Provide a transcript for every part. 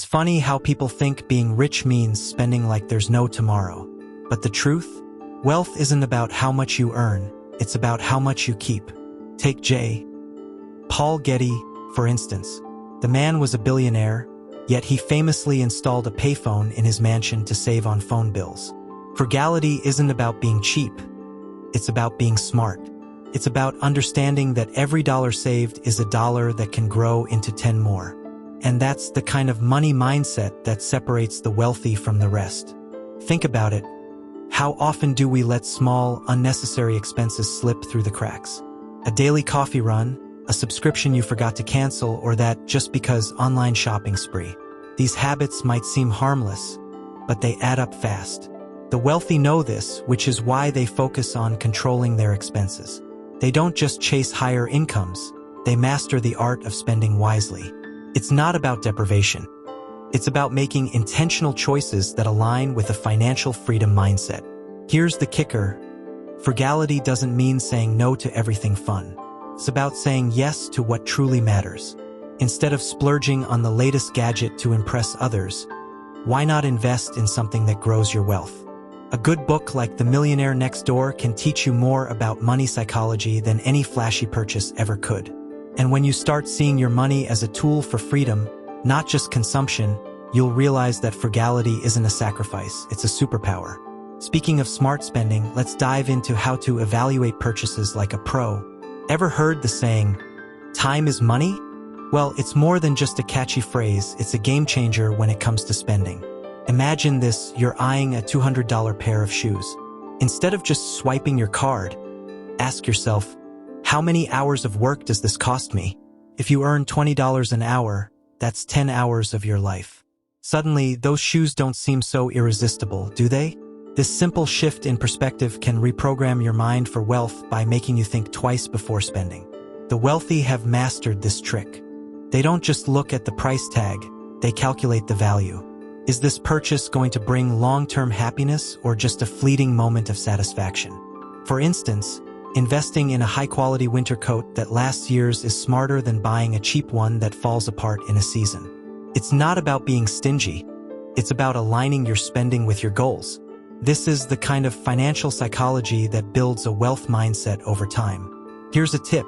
It's funny how people think being rich means spending like there's no tomorrow. But the truth? Wealth isn't about how much you earn, it's about how much you keep. Take J. Paul Getty, for instance. The man was a billionaire, yet he famously installed a payphone in his mansion to save on phone bills. Frugality isn't about being cheap, it's about being smart. It's about understanding that every dollar saved is a dollar that can grow into 10 more. And that's the kind of money mindset that separates the wealthy from the rest. Think about it. How often do we let small, unnecessary expenses slip through the cracks? A daily coffee run, a subscription you forgot to cancel, or that just because online shopping spree. These habits might seem harmless, but they add up fast. The wealthy know this, which is why they focus on controlling their expenses. They don't just chase higher incomes, they master the art of spending wisely. It's not about deprivation. It's about making intentional choices that align with a financial freedom mindset. Here's the kicker. Frugality doesn't mean saying no to everything fun. It's about saying yes to what truly matters. Instead of splurging on the latest gadget to impress others, why not invest in something that grows your wealth? A good book like The Millionaire Next Door can teach you more about money psychology than any flashy purchase ever could. And when you start seeing your money as a tool for freedom, not just consumption, you'll realize that frugality isn't a sacrifice, it's a superpower. Speaking of smart spending, let's dive into how to evaluate purchases like a pro. Ever heard the saying, "Time is money"? Well, it's more than just a catchy phrase, it's a game changer when it comes to spending. Imagine this, you're eyeing a $200 pair of shoes. Instead of just swiping your card, ask yourself, how many hours of work does this cost me? If you earn $20 an hour, that's 10 hours of your life. Suddenly, those shoes don't seem so irresistible, do they? This simple shift in perspective can reprogram your mind for wealth by making you think twice before spending. The wealthy have mastered this trick. They don't just look at the price tag, they calculate the value. Is this purchase going to bring long-term happiness or just a fleeting moment of satisfaction? For instance, investing in a high-quality winter coat that lasts years is smarter than buying a cheap one that falls apart in a season. It's not about being stingy. It's about aligning your spending with your goals. This is the kind of financial psychology that builds a wealth mindset over time. Here's a tip.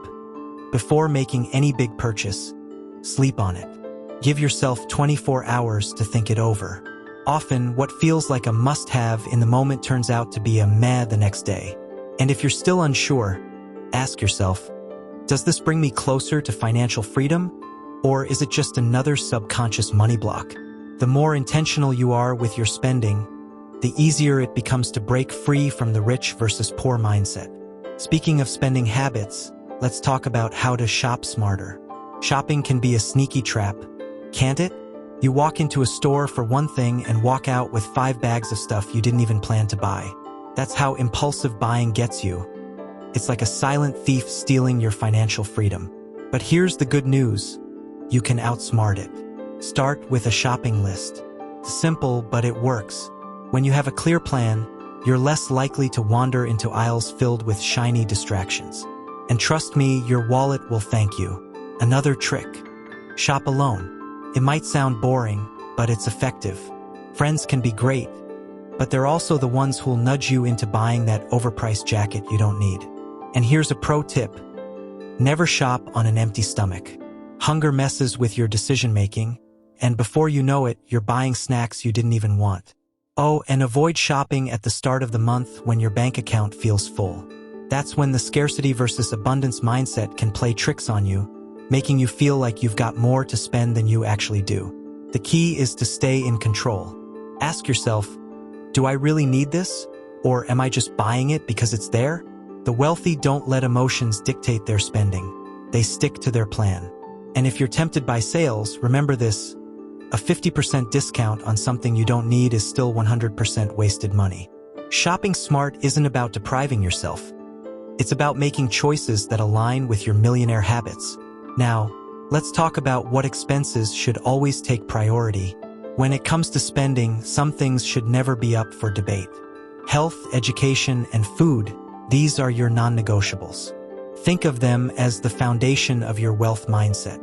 Before making any big purchase, sleep on it. Give yourself 24 hours to think it over. Often, what feels like a must-have in the moment turns out to be a meh the next day. And if you're still unsure, ask yourself, does this bring me closer to financial freedom? Or is it just another subconscious money block? The more intentional you are with your spending, the easier it becomes to break free from the rich versus poor mindset. Speaking of spending habits, let's talk about how to shop smarter. Shopping can be a sneaky trap, can't it? You walk into a store for one thing and walk out with 5 bags of stuff you didn't even plan to buy. That's how impulsive buying gets you. It's like a silent thief stealing your financial freedom. But here's the good news. You can outsmart it. Start with a shopping list. It's simple, but it works. When you have a clear plan, you're less likely to wander into aisles filled with shiny distractions. And trust me, your wallet will thank you. Another trick. Shop alone. It might sound boring, but it's effective. Friends can be great, but they're also the ones who'll nudge you into buying that overpriced jacket you don't need. And here's a pro tip. Never shop on an empty stomach. Hunger messes with your decision-making, and before you know it, you're buying snacks you didn't even want. Oh, and avoid shopping at the start of the month when your bank account feels full. That's when the scarcity versus abundance mindset can play tricks on you, making you feel like you've got more to spend than you actually do. The key is to stay in control. Ask yourself, do I really need this? Or am I just buying it because it's there? The wealthy don't let emotions dictate their spending. They stick to their plan. And if you're tempted by sales, remember this. A 50% discount on something you don't need is still 100% wasted money. Shopping smart isn't about depriving yourself. It's about making choices that align with your millionaire habits. Now, let's talk about what expenses should always take priority. When it comes to spending, some things should never be up for debate. Health, education, and food, these are your non-negotiables. Think of them as the foundation of your wealth mindset.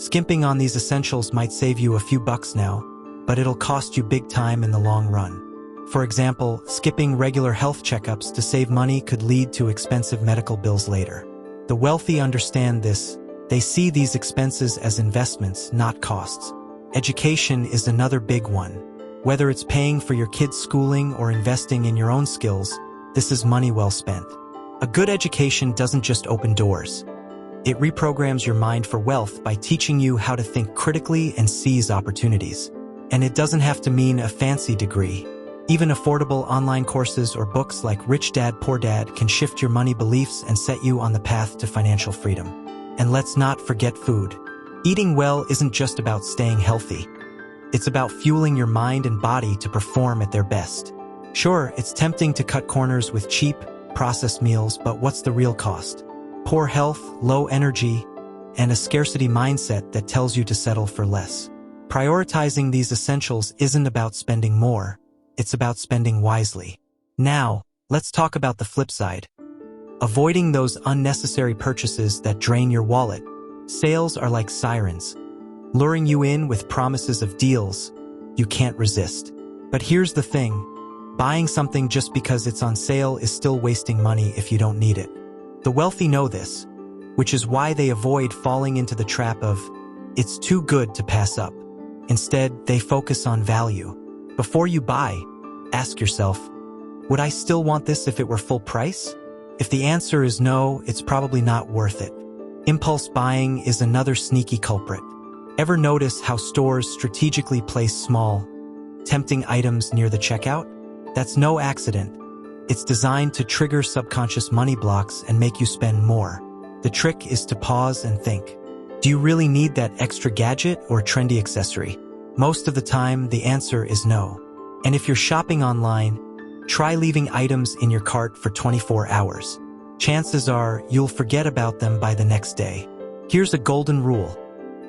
Skimping on these essentials might save you a few bucks now, but it'll cost you big time in the long run. For example, skipping regular health checkups to save money could lead to expensive medical bills later. The wealthy understand this. They see these expenses as investments, not costs. Education is another big one. Whether it's paying for your kids' schooling or investing in your own skills, this is money well spent. A good education doesn't just open doors. It reprograms your mind for wealth by teaching you how to think critically and seize opportunities. And it doesn't have to mean a fancy degree. Even affordable online courses or books like Rich Dad, Poor Dad can shift your money beliefs and set you on the path to financial freedom. And let's not forget food. Eating well isn't just about staying healthy. It's about fueling your mind and body to perform at their best. Sure, it's tempting to cut corners with cheap, processed meals, but what's the real cost? Poor health, low energy, and a scarcity mindset that tells you to settle for less. Prioritizing these essentials isn't about spending more. It's about spending wisely. Now, let's talk about the flip side. Avoiding those unnecessary purchases that drain your wallet. Sales are like sirens, luring you in with promises of deals you can't resist. But here's the thing. Buying something just because it's on sale is still wasting money if you don't need it. The wealthy know this, which is why they avoid falling into the trap of, it's too good to pass up. Instead, they focus on value. Before you buy, ask yourself, would I still want this if it were full price? If the answer is no, it's probably not worth it. Impulse buying is another sneaky culprit. Ever notice how stores strategically place small, tempting items near the checkout? That's no accident. It's designed to trigger subconscious money blocks and make you spend more. The trick is to pause and think. Do you really need that extra gadget or trendy accessory? Most of the time, the answer is no. And if you're shopping online, try leaving items in your cart for 24 hours. Chances are you'll forget about them by the next day. Here's a golden rule.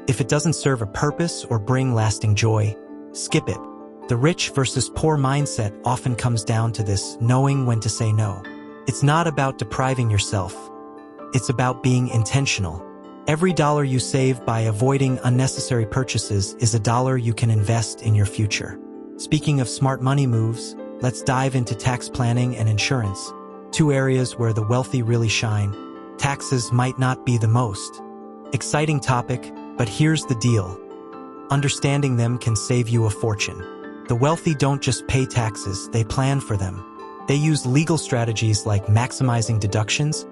If it doesn't serve a purpose or bring lasting joy, skip it. The rich versus poor mindset often comes down to this, knowing when to say no. It's not about depriving yourself. It's about being intentional. Every dollar you save by avoiding unnecessary purchases is a dollar you can invest in your future. Speaking of smart money moves, let's dive into tax planning and insurance, two areas where the wealthy really shine. Taxes might not be the most exciting topic, but here's the deal. Understanding them can save you a fortune. The wealthy don't just pay taxes, they plan for them. They use legal strategies like maximizing deductions,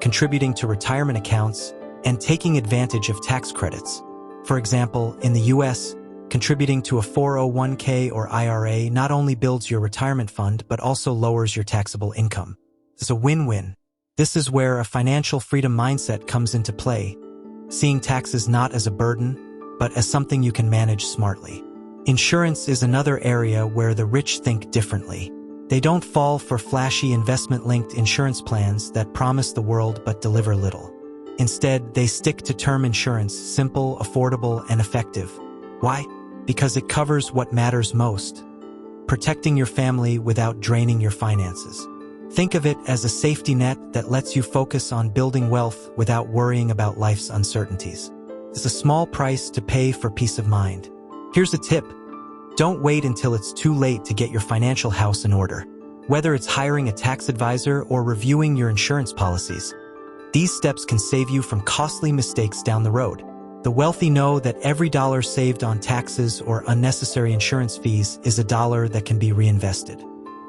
contributing to retirement accounts, and taking advantage of tax credits. For example, in the US, contributing to a 401k or IRA not only builds your retirement fund, but also lowers your taxable income. It's a win-win. This is where a financial freedom mindset comes into play, seeing taxes not as a burden, but as something you can manage smartly. Insurance is another area where the rich think differently. They don't fall for flashy investment-linked insurance plans that promise the world but deliver little. Instead, they stick to term insurance, simple, affordable, and effective. Why? Because it covers what matters most, protecting your family without draining your finances. Think of it as a safety net that lets you focus on building wealth without worrying about life's uncertainties. It's a small price to pay for peace of mind. Here's a tip. Don't wait until it's too late to get your financial house in order. Whether it's hiring a tax advisor or reviewing your insurance policies, these steps can save you from costly mistakes down the road. The wealthy know that every dollar saved on taxes or unnecessary insurance fees is a dollar that can be reinvested.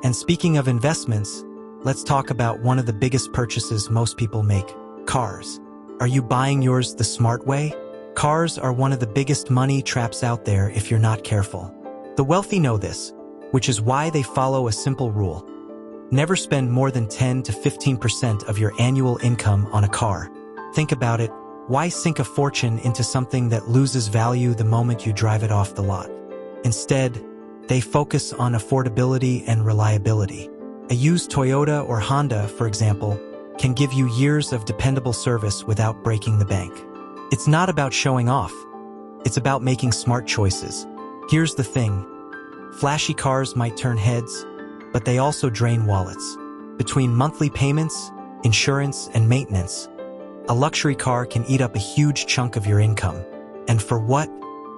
And speaking of investments, let's talk about one of the biggest purchases most people make: cars. Are you buying yours the smart way? Cars are one of the biggest money traps out there if you're not careful. The wealthy know this, which is why they follow a simple rule. Never spend more than 10 to 15% of your annual income on a car. Think about it. Why sink a fortune into something that loses value the moment you drive it off the lot? Instead, they focus on affordability and reliability. A used Toyota or Honda, for example, can give you years of dependable service without breaking the bank. It's not about showing off. It's about making smart choices. Here's the thing. Flashy cars might turn heads, but they also drain wallets. Between monthly payments, insurance, and maintenance, a luxury car can eat up a huge chunk of your income. And for what?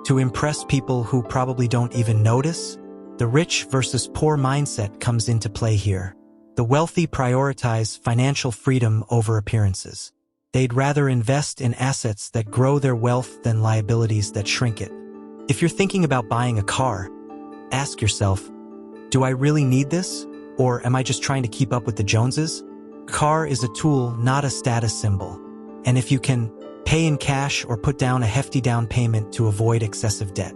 To impress people who probably don't even notice? The rich versus poor mindset comes into play here. The wealthy prioritize financial freedom over appearances. They'd rather invest in assets that grow their wealth than liabilities that shrink it. If you're thinking about buying a car, ask yourself, do I really need this? Or am I just trying to keep up with the Joneses? Car is a tool, not a status symbol. And if you can, pay in cash or put down a hefty down payment to avoid excessive debt.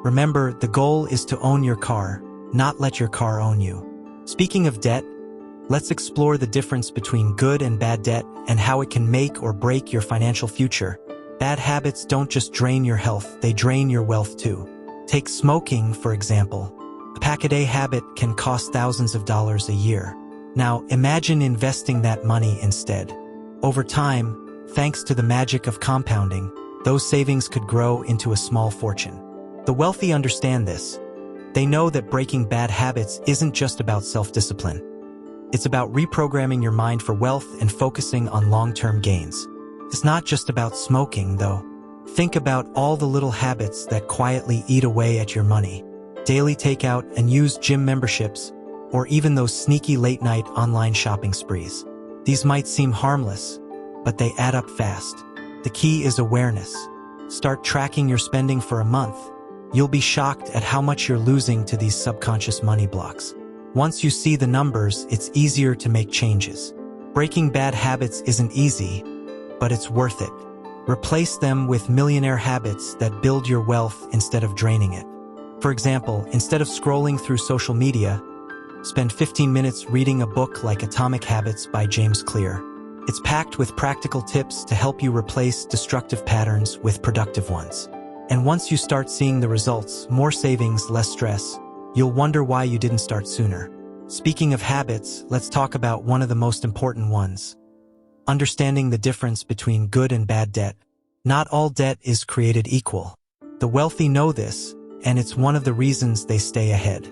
Remember, the goal is to own your car, not let your car own you. Speaking of debt, let's explore the difference between good and bad debt and how it can make or break your financial future. Bad habits don't just drain your health, they drain your wealth too. Take smoking, for example. A pack-a-day habit can cost thousands of dollars a year. Now, imagine investing that money instead. Over time, thanks to the magic of compounding, those savings could grow into a small fortune. The wealthy understand this. They know that breaking bad habits isn't just about self-discipline. It's about reprogramming your mind for wealth and focusing on long-term gains. It's not just about smoking, though. Think about all the little habits that quietly eat away at your money. Daily takeout and used gym memberships, or even those sneaky late-night online shopping sprees. These might seem harmless, but they add up fast. The key is awareness. Start tracking your spending for a month. You'll be shocked at how much you're losing to these subconscious money blocks. Once you see the numbers, it's easier to make changes. Breaking bad habits isn't easy, but it's worth it. Replace them with millionaire habits that build your wealth instead of draining it. For example, instead of scrolling through social media, spend 15 minutes reading a book like Atomic Habits by James Clear. It's packed with practical tips to help you replace destructive patterns with productive ones. And once you start seeing the results, more savings, less stress, you'll wonder why you didn't start sooner. Speaking of habits, let's talk about one of the most important ones. Understanding the difference between good and bad debt. Not all debt is created equal. The wealthy know this, and it's one of the reasons they stay ahead.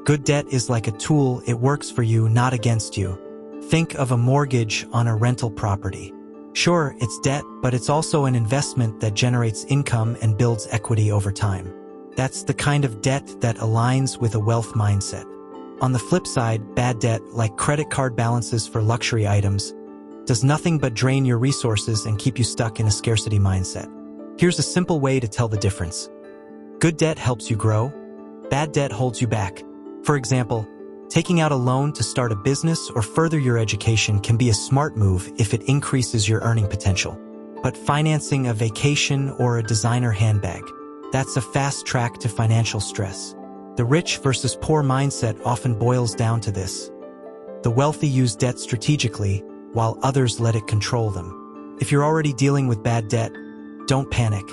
Good debt is like a tool, it works for you, not against you. Think of a mortgage on a rental property. Sure, it's debt, but it's also an investment that generates income and builds equity over time. That's the kind of debt that aligns with a wealth mindset. On the flip side, bad debt, like credit card balances for luxury items, does nothing but drain your resources and keep you stuck in a scarcity mindset. Here's a simple way to tell the difference. Good debt helps you grow. Bad debt holds you back. For example, taking out a loan to start a business or further your education can be a smart move if it increases your earning potential. But financing a vacation or a designer handbag, that's a fast track to financial stress. The rich versus poor mindset often boils down to this. The wealthy use debt strategically, while others let it control them. If you're already dealing with bad debt, don't panic.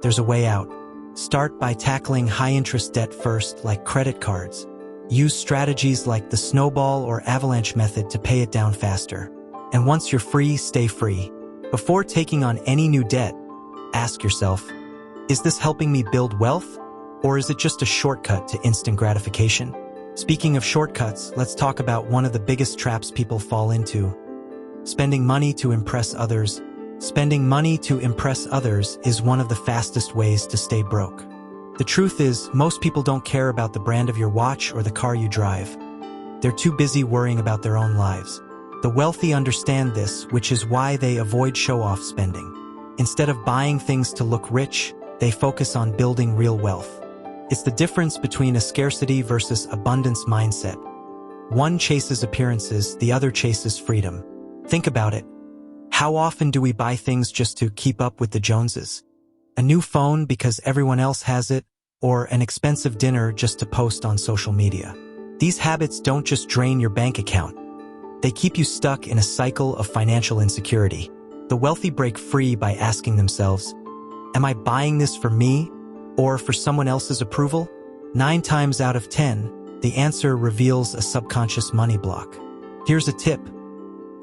There's a way out. Start by tackling high-interest debt first, like credit cards. Use strategies like the snowball or avalanche method to pay it down faster. And once you're free, stay free. Before taking on any new debt, ask yourself, is this helping me build wealth? Or is it just a shortcut to instant gratification? Speaking of shortcuts, let's talk about one of the biggest traps people fall into. Spending money to impress others. Spending money to impress others is one of the fastest ways to stay broke. The truth is, most people don't care about the brand of your watch or the car you drive. They're too busy worrying about their own lives. The wealthy understand this, which is why they avoid show-off spending. Instead of buying things to look rich, they focus on building real wealth. It's the difference between a scarcity versus abundance mindset. One chases appearances, the other chases freedom. Think about it. How often do we buy things just to keep up with the Joneses? A new phone because everyone else has it, or an expensive dinner just to post on social media. These habits don't just drain your bank account. They keep you stuck in a cycle of financial insecurity. The wealthy break free by asking themselves, am I buying this for me or for someone else's approval? 9 times out of 10, the answer reveals a subconscious money block. Here's a tip.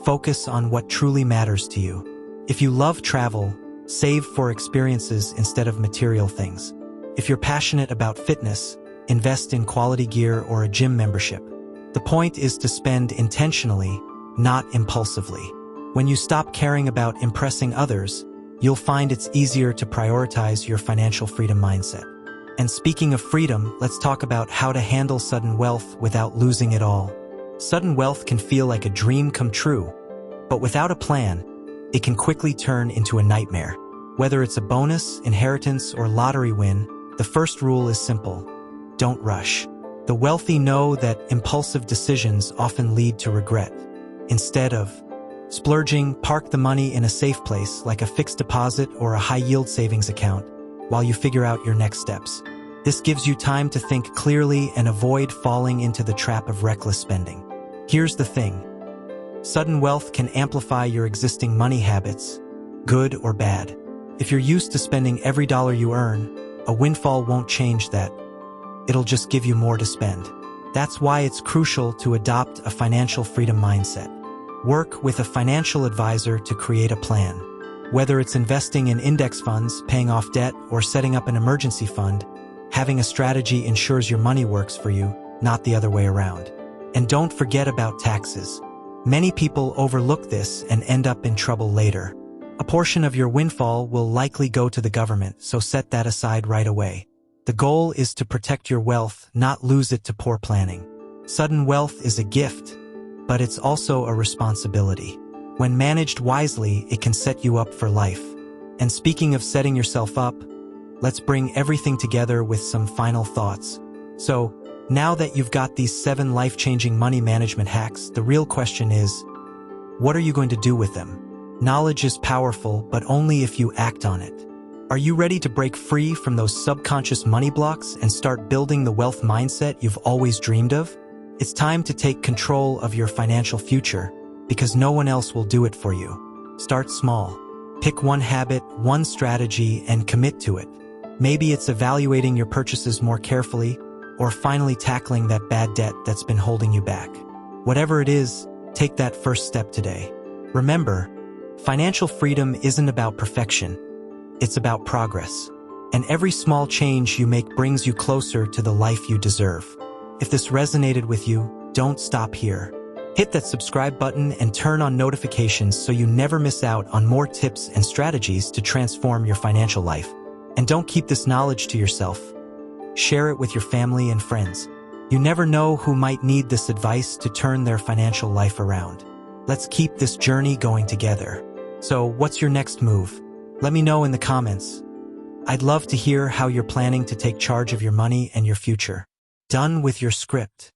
Focus on what truly matters to you. If you love travel, save for experiences instead of material things. If you're passionate about fitness, invest in quality gear or a gym membership. The point is to spend intentionally, not impulsively. When you stop caring about impressing others, you'll find it's easier to prioritize your financial freedom mindset. And speaking of freedom, let's talk about how to handle sudden wealth without losing it all. Sudden wealth can feel like a dream come true, but without a plan, it can quickly turn into a nightmare. Whether it's a bonus, inheritance, or lottery win, the first rule is simple: don't rush. The wealthy know that impulsive decisions often lead to regret. Instead of splurging, park the money in a safe place like a fixed deposit or a high-yield savings account while you figure out your next steps. This gives you time to think clearly and avoid falling into the trap of reckless spending. Here's the thing: sudden wealth can amplify your existing money habits, good or bad. If you're used to spending every dollar you earn, a windfall won't change that. It'll just give you more to spend. That's why it's crucial to adopt a financial freedom mindset. Work with a financial advisor to create a plan. Whether it's investing in index funds, paying off debt, or setting up an emergency fund, having a strategy ensures your money works for you, not the other way around. And don't forget about taxes. Many people overlook this and end up in trouble later. A portion of your windfall will likely go to the government, so set that aside right away. The goal is to protect your wealth, not lose it to poor planning. Sudden wealth is a gift, but it's also a responsibility. When managed wisely, it can set you up for life. And speaking of setting yourself up, let's bring everything together with some final thoughts. So, now that you've got these 7 life-changing money management hacks, the real question is, what are you going to do with them? Knowledge is powerful, but only if you act on it. Are you ready to break free from those subconscious money blocks and start building the wealth mindset you've always dreamed of? It's time to take control of your financial future, because no one else will do it for you. Start small. Pick one habit, one strategy, and commit to it. Maybe it's evaluating your purchases more carefully, or finally tackling that bad debt that's been holding you back. Whatever it is, take that first step today. Remember, financial freedom isn't about perfection. It's about progress. And every small change you make brings you closer to the life you deserve. If this resonated with you, don't stop here. Hit that subscribe button and turn on notifications so you never miss out on more tips and strategies to transform your financial life. And don't keep this knowledge to yourself. Share it with your family and friends. You never know who might need this advice to turn their financial life around. Let's keep this journey going together. So, what's your next move? Let me know in the comments. I'd love to hear how you're planning to take charge of your money and your future. Done with your script.